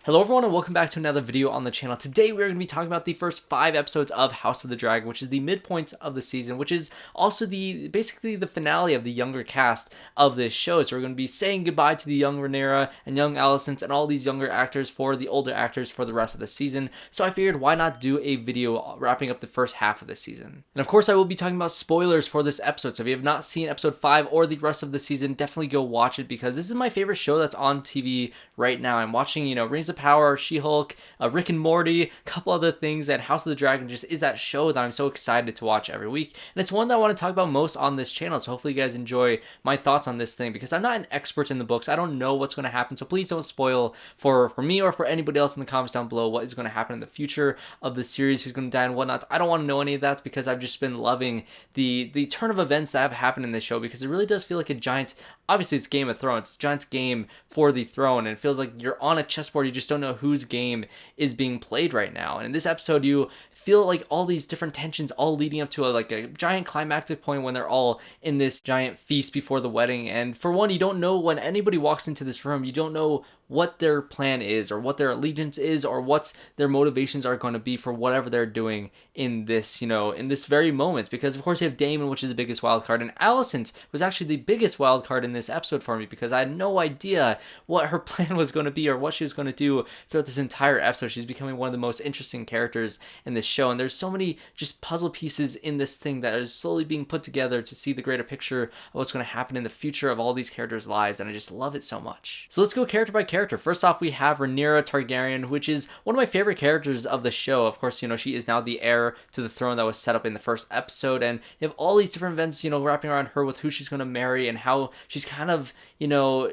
Hello everyone and welcome back to another video on the channel. Today we're going to be talking about the first 5 episodes of House of the Dragon, which is the midpoint of the season, which is also basically the finale of the younger cast of this show. So we're going to be saying goodbye to the young Rhaenyra and young Alicent and all these younger actors for the older actors for the rest of the season. So I figured why not do a video wrapping up the first half of the season. And of course I will be talking about spoilers for this episode. So if you have not seen episode 5 or the rest of the season, definitely go watch it because this is my favorite show that's on TV right now. I'm watching, Rings of Power, She-Hulk, Rick and Morty, a couple other things, and House of the Dragon just is that show that I'm so excited to watch every week. And it's one that I want to talk about most on this channel, so hopefully you guys enjoy my thoughts on this thing, because I'm not an expert in the books. I don't know what's going to happen, so please don't spoil for me or for anybody else in the comments down below what is going to happen in the future of the series, who's going to die and whatnot. I don't want to know any of that because I've just been loving the turn of events that have happened in this show, because it really does feel like a giant, obviously it's Game of Thrones, it's a giant game for the throne, and it feels like you're on a chessboard, you just don't know whose game is being played right now. And in this episode you feel like all these different tensions all leading up to a giant climactic point when they're all in this giant feast before the wedding. And for one, you don't know, when anybody walks into this room, you don't know what their plan is or what their allegiance is or what their motivations are going to be for whatever they're doing in this, in this very moment. Because of course you have Daemon, which is the biggest wild card, and Alicent was actually the biggest wild card in this episode for me, because I had no idea what her plan was going to be or what she was going to do throughout this entire episode. She's becoming one of the most interesting characters in this show, and there's so many just puzzle pieces in this thing that are slowly being put together to see the greater picture of what's going to happen in the future of all these characters' lives, and I just love it so much. So let's go character by character. First off, we have Rhaenyra Targaryen, which is one of my favorite characters of the show. Of course, she is now the heir to the throne that was set up in the first episode, and you have all these different events, wrapping around her with who she's going to marry and how she's kind of,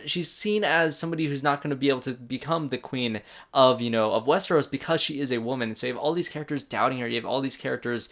she's seen as somebody who's not going to be able to become the queen of, of Westeros because she is a woman. And so you have all these characters doubting her. You have all these characters,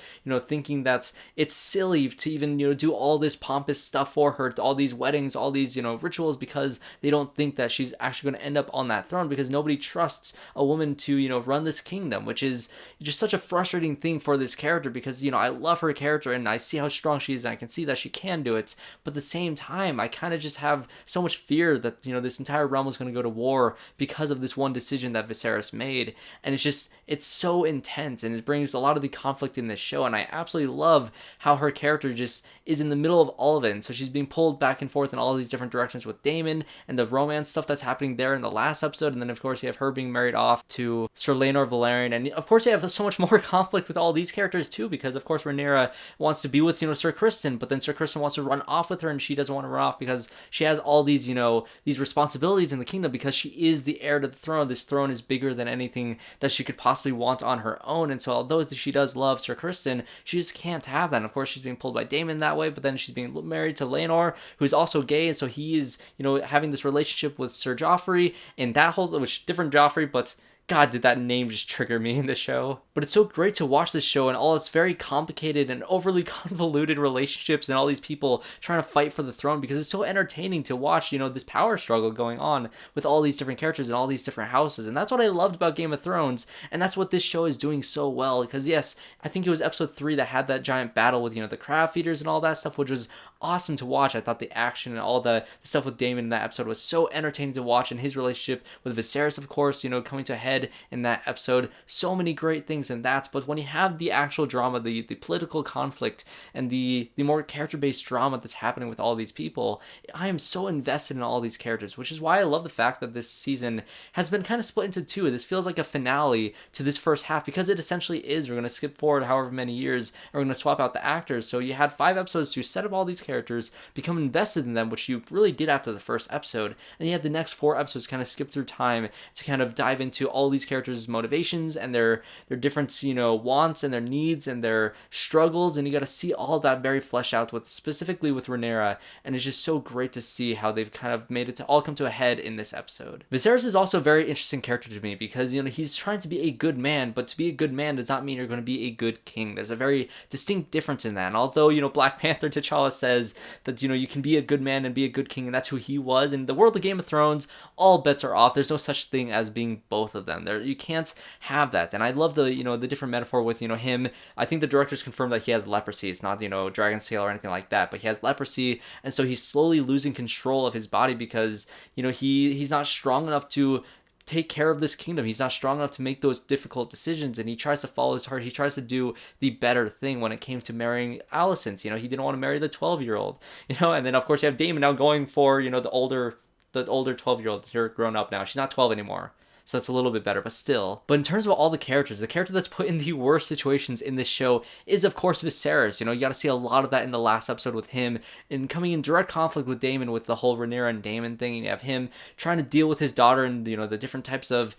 thinking that it's silly to even, do all this pompous stuff for her, all these weddings, all these, rituals, because they don't think that she's actually going to end up on that throne, because nobody trusts a woman to, run this kingdom, which is just such a frustrating thing for this character, because, I love her character and I see how strong she is and I can see that she can do it. But at the same time, I kind of just have so much fear that, this entire realm is going to go to war because of this one decision that Viserys made. And it's so intense, and it brings a lot of the conflict in this show. And I absolutely love how her character just is in the middle of all of it. And so she's being pulled back and forth in all these different directions with Daemon and the romance stuff that's happening there in the last episode. And then of course you have her being married off to Sir LAENOR Velaryon. And of course you have so much more conflict with all these characters too, because of course Rhaenyra wants to be with, Sir Criston, but then Sir Criston wants to run off with her, and she doesn't want to run off because she has all these, these responsibilities in the kingdom, because she is the heir to the throne. This throne is bigger than anything that she could possibly want on her own. And so although she does love Sir Criston, she just can't have that. And of course she's being pulled by Daemon that way, but then she's being married to LAENOR, who's also gay, and so he is, having this relationship with Sir Joffrey, and that whole, which different Joffrey, but God, did that name just trigger me in the show. But it's so great to watch this show and all its very complicated and overly convoluted relationships and all these people trying to fight for the throne, because it's so entertaining to watch, this power struggle going on with all these different characters and all these different houses. And that's what I loved about Game of Thrones, and that's what this show is doing so well. Because yes, I think it was episode 3 that had that giant battle with, the crab feeders and all that stuff, which was awesome to watch. I thought the action and all the stuff with Daemon in that episode was so entertaining to watch, and his relationship with Viserys, of course, coming to a head in that episode. So many great things in that. But when you have the actual drama, the political conflict, and the more character-based drama that's happening with all these people, I am so invested in all these characters, which is why I love the fact that this season has been kind of split into 2. This feels like a finale to this first half, because it essentially is. We're going to skip forward however many years, and we're going to swap out the actors. So you had 5 episodes to set up all these characters, become invested in them, which you really did after the first episode, and you had the next 4 episodes kind of skip through time to kind of dive into all these characters' motivations and their different, wants and their needs and their struggles, and you got to see all of that very fleshed out, with specifically with Rhaenyra. And it's just so great to see how they've kind of made it to all come to a head in this episode. Viserys is also a very interesting character to me, because he's trying to be a good man, but to be a good man does not mean you're going to be a good king. There's a very distinct difference in that. And although Black Panther T'Challa says that you can be a good man and be a good king, and that's who he was in the world of Game of Thrones, all bets are off. There's no such thing as being both of them. You can't have that. And I love the the different metaphor with him. I think the directors confirmed that he has leprosy. It's not dragon scale or anything like that, but he has leprosy, and so he's slowly losing control of his body, because he's not strong enough to take care of this kingdom. He's not strong enough to make those difficult decisions, and he tries to follow his heart. He tries to do the better thing when it came to marrying Alicent. He didn't want to marry the 12-year-old, and then of course you have Daemon now going for, the older 12-year-old. You're grown up now. She's not 12 anymore. So that's a little bit better, but still. But in terms of all the characters, the character that's put in the worst situations in this show is, of course, Viserys. You got to see a lot of that in the last episode with him and coming in direct conflict with Daemon with the whole Rhaenyra and Daemon thing. And you have him trying to deal with his daughter and, the different types of,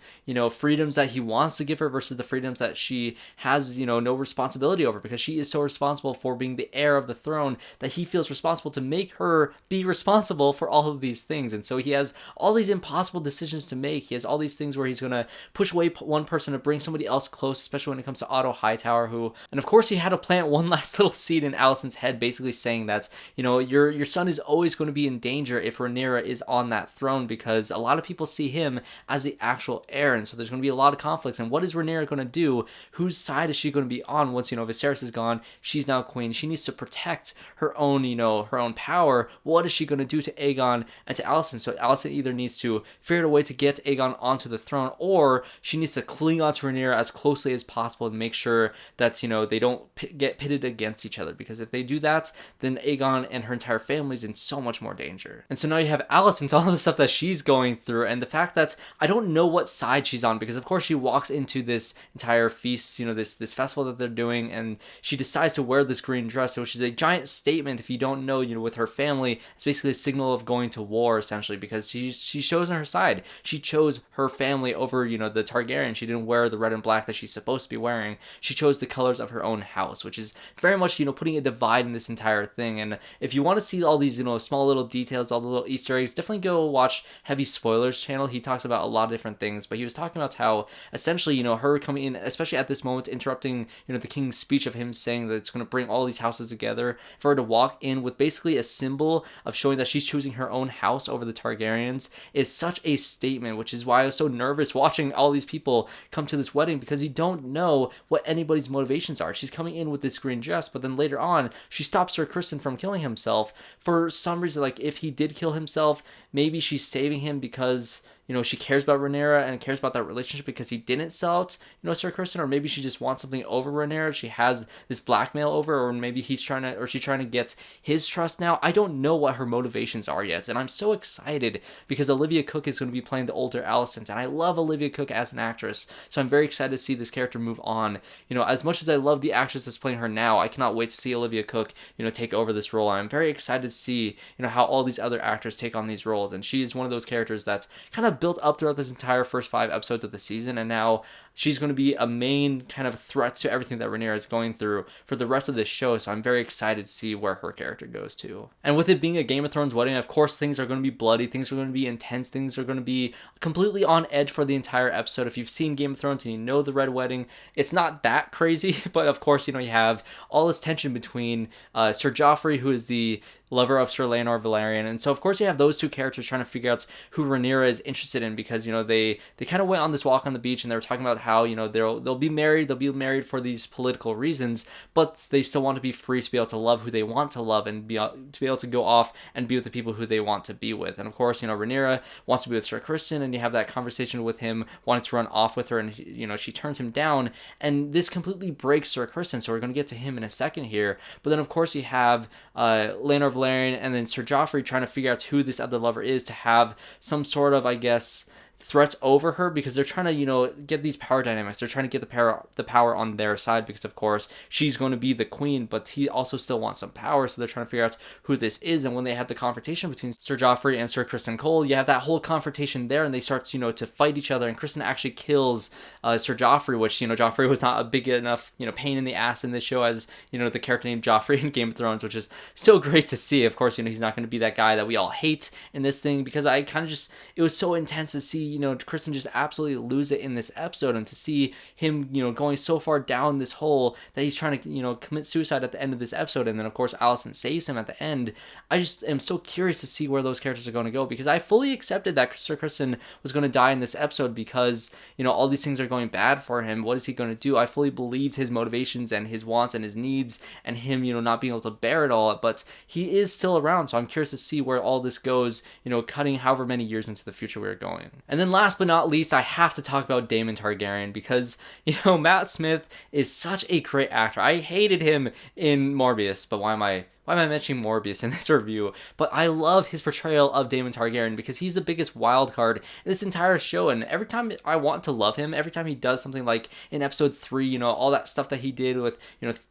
freedoms that he wants to give her versus the freedoms that she has, no responsibility over, because she is so responsible for being the heir of the throne that he feels responsible to make her be responsible for all of these things. And so he has all these impossible decisions to make. He has all these things where he's going to push away one person to bring somebody else close, especially when it comes to OTTO HIGHTOWER, and of course he had to plant one last little seed in Alicent's head, basically saying that, your son is always going to be in danger if Rhaenyra is on that throne, because a lot of people see him as the actual heir, and so there's going to be a lot of conflicts. And what is Rhaenyra going to do? Whose side is she going to be on once, Viserys is gone? She's now queen. She needs to protect her own, her own power. What is she going to do to Aegon and to Alicent? So Alicent either needs to figure out a way to get Aegon onto the throne, or she needs to cling on to Rhaenyra as closely as possible and make sure that, they don't get pitted against each other, because if they do that, then Aegon and her entire family is in so much more danger. And so now you have Alicent, all the stuff that she's going through, and the fact that I don't know what side she's on, because of course she walks into this entire feast, this festival that they're doing, and she decides to wear this green dress, which is a giant statement. If you don't know, with her family, it's basically a signal of going to war, essentially, because she's chosen her side. She chose her family over, the Targaryen. She didn't wear the red and black that she's supposed to be wearing. She chose the colors of her own house, which is very much, putting a divide in this entire thing. And if you want to see all these, small little details, all the little Easter eggs, definitely go watch Heavy Spoilers channel. He talks about a lot of different things, but he was talking about how essentially, her coming in, especially at this moment, interrupting, the king's speech of him saying that it's going to bring all these houses together, for her to walk in with basically a symbol of showing that she's choosing her own house over the Targaryens is such a statement, which is why I was so nervous watching all these people come to this wedding, because you don't know what anybody's motivations are. She's coming in with this green dress, but then later on she stops Sir Criston from killing himself for some reason. Like, if he did kill himself, maybe she's saving him because she cares about Rhaenyra and cares about that relationship because he didn't sell out, Sir Criston, or maybe she just wants something over Rhaenyra. She has this blackmail over, or maybe she's trying to get his trust now. I don't know what her motivations are yet, and I'm so excited because Olivia Cooke is going to be playing the older Alicent, and I love Olivia Cooke as an actress, so I'm very excited to see this character move on. As much as I love the actress that's playing her now, I cannot wait to see Olivia Cooke, take over this role. I'm very excited to see, how all these other actors take on these roles, and she is one of those characters that's kind of built up throughout this entire first 5 episodes of the season, and now she's going to be a main kind of threat to everything that Rhaenyra is going through for the rest of this show, so I'm very excited to see where her character goes to. And with it being a Game of Thrones wedding, of course things are going to be bloody, things are going to be intense, things are going to be completely on edge for the entire episode. If you've seen Game of Thrones and you know the Red Wedding, it's not that crazy, but of course, you have all this tension between Sir Joffrey, who is the lover of Sir LAENOR Velaryon, and so of course you have those two characters trying to figure out who Rhaenyra is interested in, because they kind of went on this walk on the beach and they were talking about how they'll be married for these political reasons, but they still want to be free to be able to love who they want to love and to be able to go off and be with the people who they want to be with. And of course, Rhaenyra wants to be with Sir Criston, and you have that conversation with him wanting to run off with her, and she turns him down, and this completely breaks Sir Criston, so we're going to get to him in a second here. But then of course you have LAENOR Velaryon and then Sir Joffrey trying to figure out who this other lover is, to have some sort of, I guess, threats over her, because they're trying to, get these power dynamics. They're trying to get the power on their side, because of course she's going to be the queen, but he also still wants some power, so they're trying to figure out who this is. And when they have the confrontation between Sir Joffrey and Sir Criston Cole, you have that whole confrontation there, and they start to fight each other, and Criston actually kills Sir Joffrey, which Joffrey was not a big enough pain in the ass in this show as the character named Joffrey in Game of Thrones, which is so great to see. Of course, he's not going to be that guy that we all hate in this thing, because I kind of just, it was so intense to see Criston just absolutely lose it in this episode, and to see him going so far down this hole that he's trying to commit suicide at the end of this episode, and then of course Alicent saves him at the end. I just am so curious to see where those characters are going to go, because I fully accepted that Sir Criston was going to die in this episode, because all these things are going bad for him. What is he going to do? I fully believed his motivations and his wants and his needs, and him not being able to bear it all, but he is still around, so I'm curious to see where all this goes, cutting however many years into the future we're going. And then then last but not least, I have to talk about Damon Targaryen because, Matt Smith is such a great actor. I hated him in Morbius, but why am I mentioning Morbius in this review? But I love his portrayal of Daemon Targaryen because he's the biggest wild card in this entire show, and every time I want to love him, every time he does something like in episode 3, all that stuff that he did with,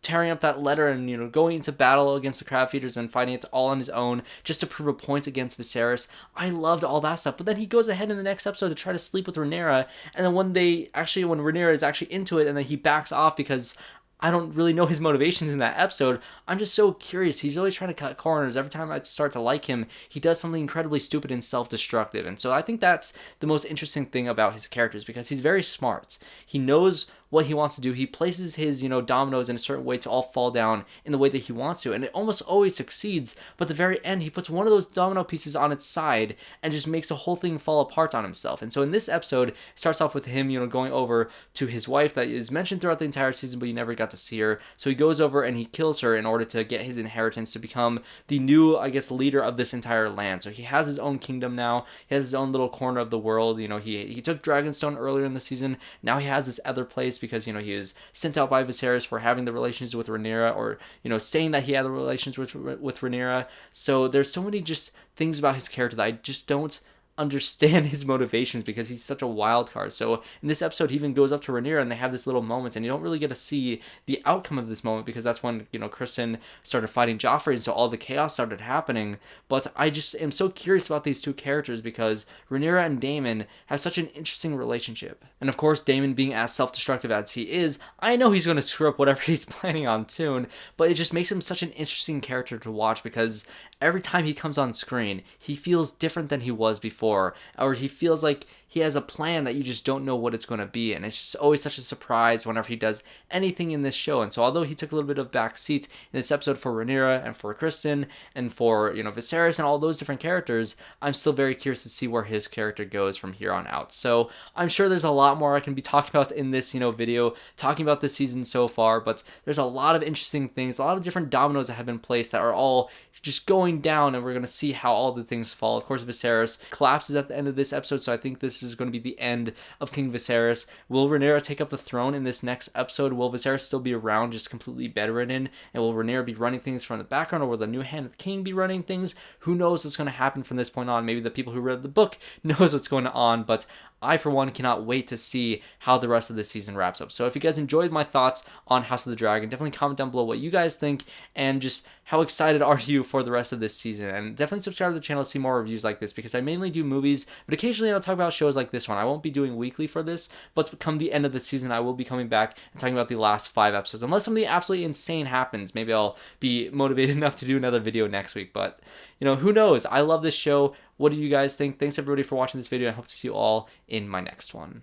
tearing up that letter and, going into battle against the crab feeders and fighting it all on his own just to prove a point against Viserys. I loved all that stuff, but then he goes ahead in the next episode to try to sleep with Rhaenyra, and then when Rhaenyra is actually into it, and then he backs off because I don't really know his motivations in that episode. I'm just so curious. He's always trying to cut corners. Every time I start to like him, he does something incredibly stupid and self-destructive. And so I think that's the most interesting thing about his characters, because he's very smart. He knows what he wants to do. He places his, dominoes in a certain way to all fall down in the way that he wants to, and it almost always succeeds. But at the very end, he puts one of those domino pieces on its side and just makes the whole thing fall apart on himself. And so in this episode, it starts off with him, going over to his wife that is mentioned throughout the entire season, but you never got to see her. So he goes over and he kills her in order to get his inheritance to become the new, leader of this entire land. So he has his own kingdom now. He has his own little corner of the world. He took Dragonstone earlier in the season. Now he has this other place because, he was sent out by Viserys for having the relations with Rhaenyra, or, saying that he had the relations with Rhaenyra. So there's so many just things about his character that I just don't understand his motivations, because he's such a wild card. So in this episode, he even goes up to Rhaenyra and they have this little moment, and you don't really get to see the outcome of this moment because that's when, Criston started fighting Joffrey, and so all the chaos started happening. But I just am so curious about these two characters because Rhaenyra and Daemon have such an interesting relationship. And of course, Daemon being as self-destructive as he is, I know he's going to screw up whatever he's planning on soon, but it just makes him such an interesting character to watch because every time he comes on screen, he feels different than he was before, or he feels like he has a plan that you just don't know what it's going to be, and it's just always such a surprise whenever he does anything in this show. And so although he took a little bit of back seat in this episode for Rhaenyra and for Criston and for, Viserys and all those different characters, I'm still very curious to see where his character goes from here on out. So I'm sure there's a lot more I can be talking about in this, video, talking about this season so far, but there's a lot of interesting things, a lot of different dominoes that have been placed that are all just going down, and we're going to see how all the things fall. Of course, Viserys collapses at the end of this episode, so I think this is going to be the end of King Viserys. Will Rhaenyra take up the throne in this next episode? Will Viserys still be around, just completely bedridden? And will Rhaenyra be running things from the background, or will the new Hand of the King be running things? Who knows what's going to happen from this point on? Maybe the people who read the book knows what's going on, but I, for one, cannot wait to see how the rest of the season wraps up. So if you guys enjoyed my thoughts on House of the Dragon, definitely comment down below what you guys think, and just how excited are you for the rest of this season. And definitely subscribe to the channel to see more reviews like this, because I mainly do movies, but occasionally I'll talk about shows like this one. I won't be doing weekly for this, but come the end of the season, I will be coming back and talking about the last 5 episodes. Unless something absolutely insane happens, maybe I'll be motivated enough to do another video next week. But, who knows? I love this show. What do you guys think? Thanks everybody for watching this video. I hope to see you all in my next one.